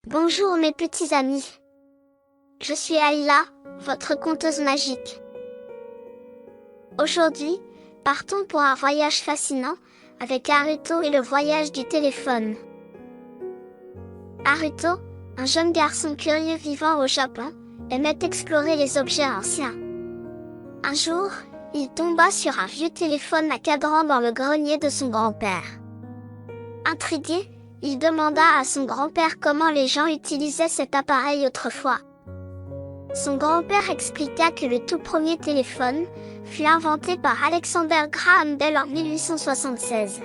Bonjour mes petits amis. Je suis Aïla, votre conteuse magique. Aujourd'hui, partons pour un voyage fascinant, avec Haruto et le voyage du téléphone. Haruto, un jeune garçon curieux vivant au Japon, aimait explorer les objets anciens. Un jour, il tomba sur un vieux téléphone à cadran dans le grenier de son grand-père. Intrigué, il demanda à son grand-père comment les gens utilisaient cet appareil autrefois. Son grand-père expliqua que le tout premier téléphone fut inventé par Alexander Graham Bell en 1876.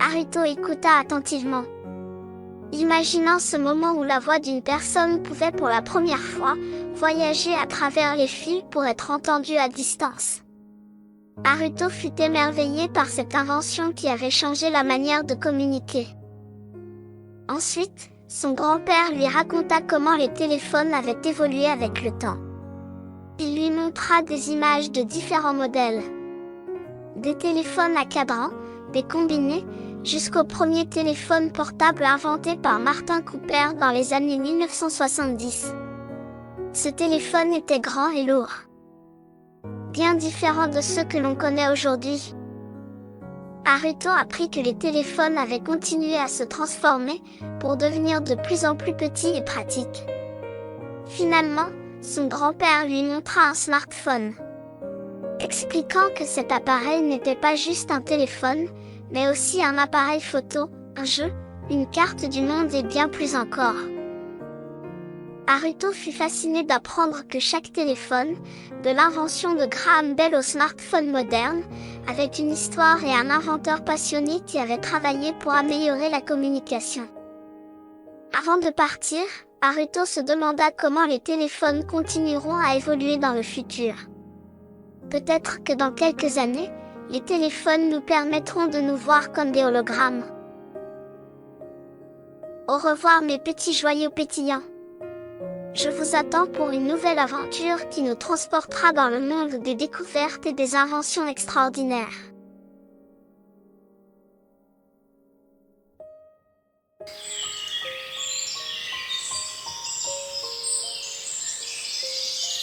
Haruto écouta attentivement, imaginant ce moment où la voix d'une personne pouvait pour la première fois voyager à travers les fils pour être entendue à distance. Haruto fut émerveillé par cette invention qui avait changé la manière de communiquer. Ensuite, son grand-père lui raconta comment les téléphones avaient évolué avec le temps. Il lui montra des images de différents modèles. Des téléphones à cadran, des combinés, jusqu'au premier téléphone portable inventé par Martin Cooper dans les années 1970. Ce téléphone était grand et lourd, bien différent de ceux que l'on connaît aujourd'hui. Haruto apprit que les téléphones avaient continué à se transformer pour devenir de plus en plus petits et pratiques. Finalement, son grand-père lui montra un smartphone, expliquant que cet appareil n'était pas juste un téléphone, mais aussi un appareil photo, un jeu, une carte du monde et bien plus encore. Haruto fut fasciné d'apprendre que chaque téléphone, de l'invention de Graham Bell au smartphone moderne, avait une histoire et un inventeur passionné qui avait travaillé pour améliorer la communication. Avant de partir, Haruto se demanda comment les téléphones continueront à évoluer dans le futur. Peut-être que dans quelques années, les téléphones nous permettront de nous voir comme des hologrammes. Au revoir mes petits joyaux pétillants. Je vous attends pour une nouvelle aventure qui nous transportera dans le monde des découvertes et des inventions extraordinaires.